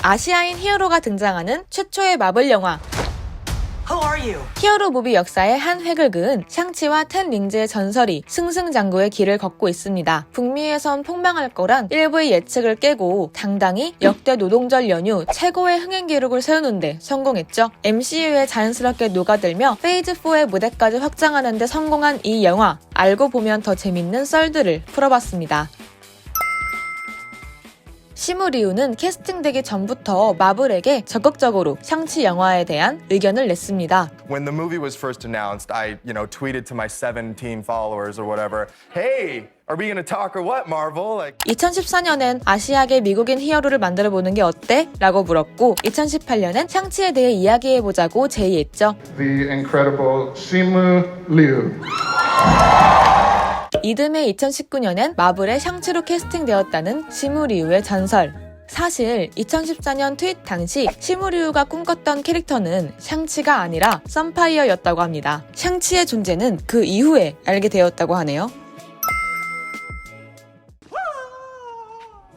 아시아인 히어로가 등장하는 최초의 마블 영화. 히어로 무비 역사의 한 획을 그은 샹치와 텐 링즈의 전설이 승승장구의 길을 걷고 있습니다. 북미에선 폭망할 거란 일부의 예측을 깨고 당당히 역대 노동절 연휴 최고의 흥행 기록을 세우는데 성공했죠. MCU에 자연스럽게 녹아들며 페이즈 4의 무대까지 확장하는 데 성공한 이 영화, 알고 보면 더 재밌는 썰들을 풀어봤습니다. 시무 리우는 캐스팅되기 전부터 마블에게 적극적으로 샹치 영화에 대한 의견을 냈습니다. When the movie was first announced, I, tweeted to my 17 followers or whatever, "Hey, are we gonna talk or what, Marvel?" 2014년엔 아시아계 미국인 히어로를 만들어보는 게 어때? 라고 물었고 2018년엔 샹치에 대해 이야기해보자고 제의했죠. The incredible Simu Liu. 이듬해 2019년엔 마블의 샹치로 캐스팅되었다는 시무 리우의 전설. 사실 2014년 트윗 당시 시무 리우가 꿈꿨던 캐릭터는 샹치가 아니라 썬파이어였다고 합니다. 샹치의 존재는 그 이후에 알게 되었다고 하네요.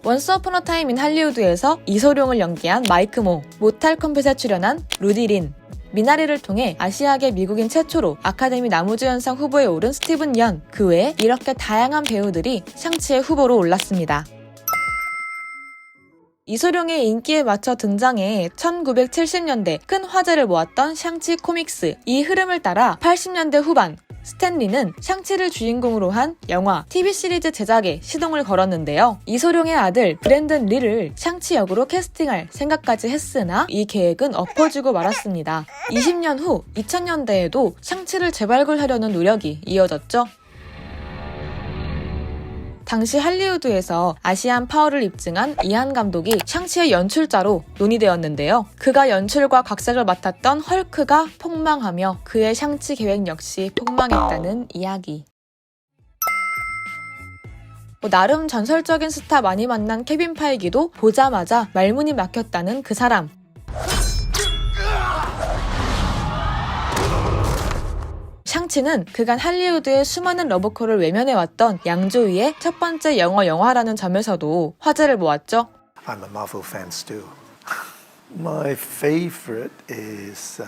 원스 어폰 어 타임 인 할리우드에서 이소룡을 연기한 마이크 모, 모탈 컴뱃에 출연한 루디 린, 미나리를 통해 아시아계 미국인 최초로 아카데미 나무주연상 후보에 오른 스티븐 연, 그 외에 이렇게 다양한 배우들이 샹치의 후보로 올랐습니다. 이소룡의 인기에 맞춰 등장해 1970년대 큰 화제를 모았던 샹치 코믹스, 이 흐름을 따라 80년대 후반 스탠리는 샹치를 주인공으로 한 영화, TV 시리즈 제작에 시동을 걸었는데요. 이소룡의 아들 브랜든 리를 샹치 역으로 캐스팅할 생각까지 했으나 이 계획은 엎어지고 말았습니다. 20년 후 2000년대에도 샹치를 재발굴하려는 노력이 이어졌죠. 당시 할리우드에서 아시안 파워를 입증한 이한 감독이 샹치의 연출자로 논의되었는데요. 그가 연출과 각색을 맡았던 헐크가 폭망하며 그의 샹치 계획 역시 폭망했다는 이야기. 나름 전설적인 스타 많이 만난 케빈 파이기도 보자마자 말문이 막혔다는 그 사람. 샹치는 그간 할리우드의 수많은 러브콜을 외면해왔던 양조위의 첫 번째 영화라는 점에서도 화제를 모았죠. I'm a Marvel fan too. My favorite is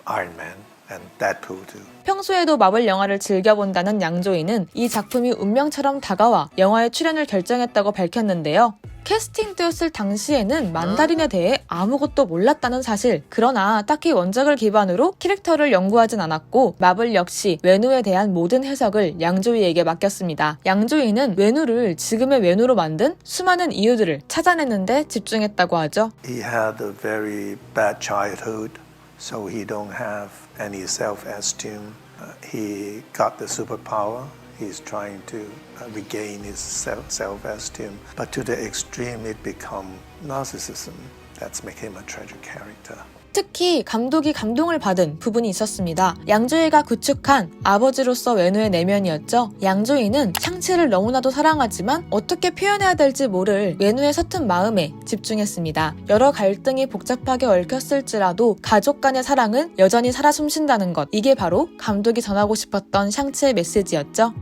Iron Man and Deadpool too. 평소에도 마블 영화를 즐겨본다는 양조위는 이 작품이 운명처럼 다가와 영화에 출연을 결정했다고 밝혔는데요. 캐스팅되었을 당시에는 만다린에 대해 아무것도 몰랐다는 사실. 그러나 딱히 원작을 기반으로 캐릭터를 연구하진 않았고 마블 역시 외누에 대한 모든 해석을 양조위에게 맡겼습니다. 양조위는 외누를 지금의 외누로 만든 수많은 이유들을 찾아내는데 집중했다고 하죠. He had a very bad childhood, so he don't have any self-esteem. He got the superpower. He's trying to regain his self-esteem, but to the extreme it become narcissism. That's make him a tragic character. 특히 감독이 감동을 받은 부분이 있었습니다. 양조위가 구축한 아버지로서 외누의 내면이었죠. 양조위는 샹치를 너무나도 사랑하지만 어떻게 표현해야 될지 모를 외누의 서툰 마음에 집중했습니다. 여러 갈등이 복잡하게 얽혔을지라도 가족 간의 사랑은 여전히 살아 숨쉰다는 것. 이게 바로 감독이 전하고 싶었던 샹치의 메시지였죠.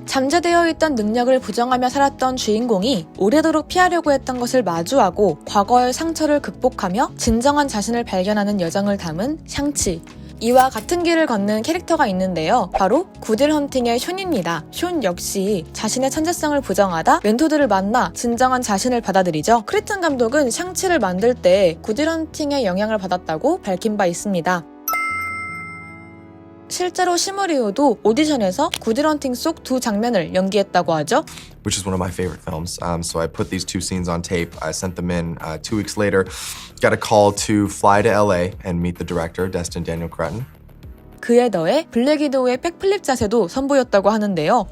잠재되어 있던 능력을 부정하며 살았던 주인공이 오래도록 피하려고 했던 것을 마주하고 과거의 상처를 극복하며 진정한 자신을 발견하는 여정을 담은 샹치. 이와 같은 길을 걷는 캐릭터가 있는데요. 바로 구딜 헌팅의 숀입니다. 숀 역시 자신의 천재성을 부정하다 멘토들을 만나 진정한 자신을 받아들이죠. 크리튼 감독은 샹치를 만들 때 구딜 헌팅의 영향을 받았다고 밝힌 바 있습니다. 실제로 시무 리우도 오디션에서 구딜 헌팅 속 두 장면을 연기했다고 하죠. Which is one of my favorite films. So I put these two scenes on tape. I sent them in 2 weeks later. Got a call to fly to LA and meet the director, Destin Daniel Cretton. 그에 더해 블랙 위도우의 백플립 자세도 선보였다고 하는데요.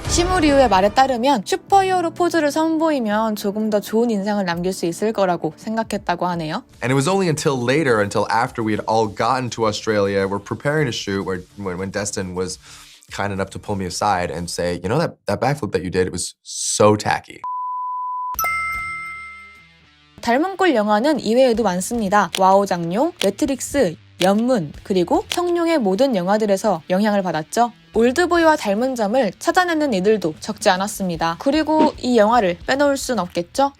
시무 리우의 말에 따르면 슈퍼히어로 포즈를 선보이면 조금 더 좋은 인상을 남길 수 있을 거라고 생각했다고 하네요. And it was only until later, until after we had all gotten to Australia, we're preparing to shoot, when Destin was kind enough to pull me aside and say, that backflip that you did, it was so tacky. 닮은 꼴 영화는 이외에도 많습니다. 와우 장룡, 매트릭스, 연문, 그리고 성룡의 모든 영화들에서 영향을 받았죠. 올드보이와 닮은 점을 찾아내는 이들도 적지 않았습니다. 그리고 이 영화를 빼놓을 순 없겠죠?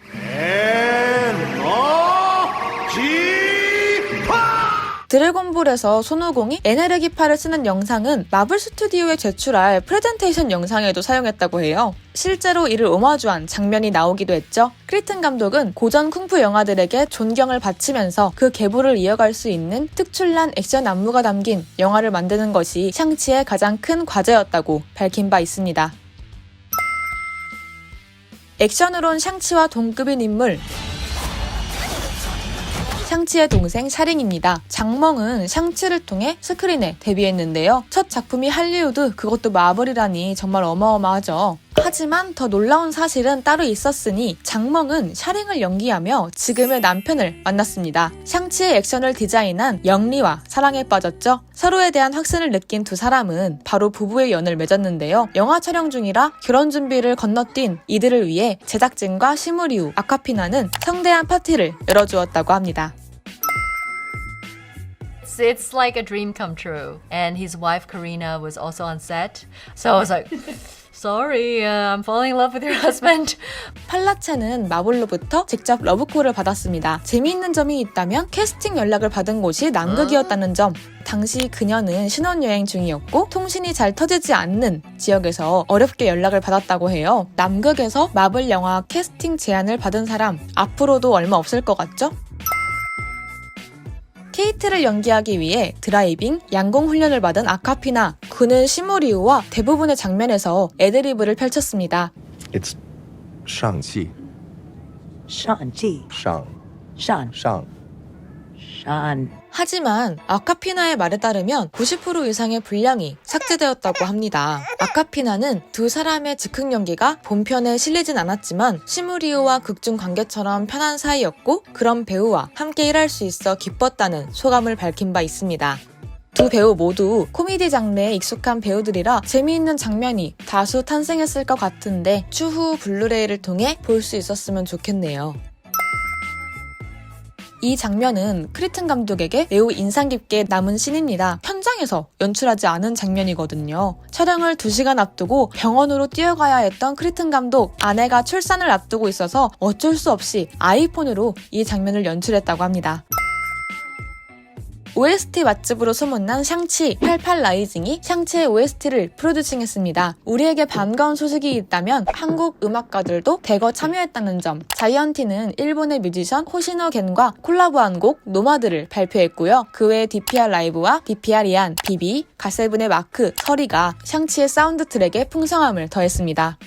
드래곤볼에서 손오공이 에너지파를 쓰는 영상은 마블 스튜디오에 제출할 프레젠테이션 영상에도 사용했다고 해요. 실제로 이를 오마주한 장면이 나오기도 했죠. 크리튼 감독은 고전 쿵푸 영화들에게 존경을 바치면서 그 계보를 이어갈 수 있는 특출난 액션 안무가 담긴 영화를 만드는 것이 샹치의 가장 큰 과제였다고 밝힌 바 있습니다. 액션으론 샹치와 동급인 인물, 샹치의 동생 샤링입니다. 장멍은 샹치를 통해 스크린에 데뷔했는데요. 첫 작품이 할리우드, 그것도 마블이라니 정말 어마어마하죠. 하지만 더 놀라운 사실은 따로 있었으니 장멍은 샤링을 연기하며 지금의 남편을 만났습니다. 샹치의 액션을 디자인한 영리와 사랑에 빠졌죠. 서로에 대한 확신을 느낀 두 사람은 바로 부부의 연을 맺었는데요. 영화 촬영 중이라 결혼 준비를 건너뛴 이들을 위해 제작진과 시무리우, 아카피나는 성대한 파티를 열어주었다고 합니다. It's like a dream come true. And his wife Karina was also on set. So I was like, sorry, I'm falling in love with your husband. 팔라체는 마블로부터 직접 러브콜을 받았습니다. 재미있는 점이 있다면 캐스팅 연락을 받은 곳이 남극이었다는 점. 당시 그녀는 신혼여행 중이었고 통신이 잘 터지지 않는 지역에서 어렵게 연락을 받았다고 해요. 남극에서 마블 영화 캐스팅 제안을 받은 사람 앞으로도 얼마 없을 것 같죠? 케이트를 연기하기 위해 드라이빙, 양궁 훈련을 받은 아카피나, 그는 시무리우와 대부분의 장면에서 애드리브를 펼쳤습니다. It's 上气上季上上上上 하지만 아카피나의 말에 따르면 90% 이상의 분량이 삭제되었다고 합니다. 아카피나는 두 사람의 즉흥 연기가 본편에 실리진 않았지만 시무리우와 극중 관계처럼 편한 사이였고 그런 배우와 함께 일할 수 있어 기뻤다는 소감을 밝힌 바 있습니다. 두 배우 모두 코미디 장르에 익숙한 배우들이라 재미있는 장면이 다수 탄생했을 것 같은데 추후 블루레이를 통해 볼 수 있었으면 좋겠네요. 이 장면은 크리튼 감독에게 매우 인상 깊게 남은 씬입니다. 현장에서 연출하지 않은 장면이거든요. 촬영을 2시간 앞두고 병원으로 뛰어가야 했던 크리튼 감독, 아내가 출산을 앞두고 있어서 어쩔 수 없이 아이폰으로 이 장면을 연출했다고 합니다. OST 맛집으로 소문난 샹치 88 라이징이 샹치의 OST를 프로듀싱했습니다. 우리에게 반가운 소식이 있다면 한국 음악가들도 대거 참여했다는 점. 자이언티는 일본의 뮤지션 호시노 겐과 콜라보한 곡 노마드를 발표했고요. 그 외에 DPR 라이브와 DPR 이안, 비비, 가세븐의 마크, 서리가 샹치의 사운드 트랙에 풍성함을 더했습니다.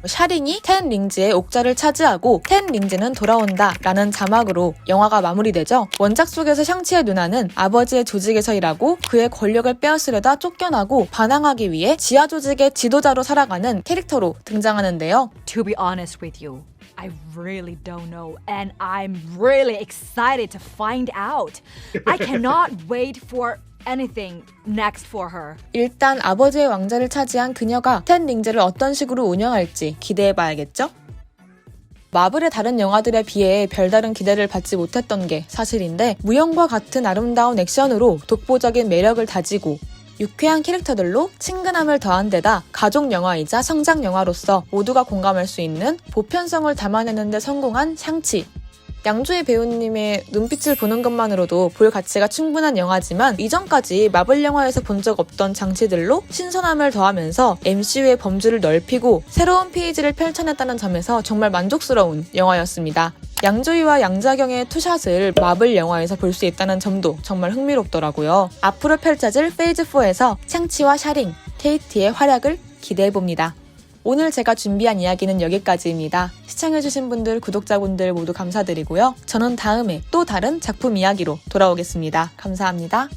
샤링이 텐 링즈의 옥자를 차지하고 텐 링즈는 돌아온다 라는 자막으로 영화가 마무리되죠. 원작 속에서 샹치의 누나는 아버지의 조직에서 일하고 그의 권력을 빼앗으려다 쫓겨나고 반항하기 위해 지하 조직의 지도자로 살아가는 캐릭터로 등장하는데요. To be honest with you, I really don't know, and I'm really excited to find out. I cannot wait for anything next for her. 일단 아버지의 왕자를 차지한 그녀가 텐 링즈를 어떤 식으로 운영할지 기대해봐야겠죠? 마블의 다른 영화들에 비해 별다른 기대를 받지 못했던 게 사실인데 무용과 같은 아름다운 액션으로 독보적인 매력을 다지고 유쾌한 캐릭터들로 친근함을 더한 데다 가족 영화이자 성장 영화로서 모두가 공감할 수 있는 보편성을 담아내는 데 성공한 샹치. 양조희 배우님의 눈빛을 보는 것만으로도 볼 가치가 충분한 영화지만 이전까지 마블 영화에서 본 적 없던 장치들로 신선함을 더하면서 MCU의 범주를 넓히고 새로운 페이지를 펼쳐냈다는 점에서 정말 만족스러운 영화였습니다. 양조희와 양자경의 투샷을 마블 영화에서 볼 수 있다는 점도 정말 흥미롭더라고요. 앞으로 펼쳐질 페이즈 4에서 샹치와 샤링, 케이티의 활약을 기대해봅니다. 오늘 제가 준비한 이야기는 여기까지입니다. 시청해주신 분들, 구독자분들 모두 감사드리고요. 저는 다음에 또 다른 작품 이야기로 돌아오겠습니다. 감사합니다.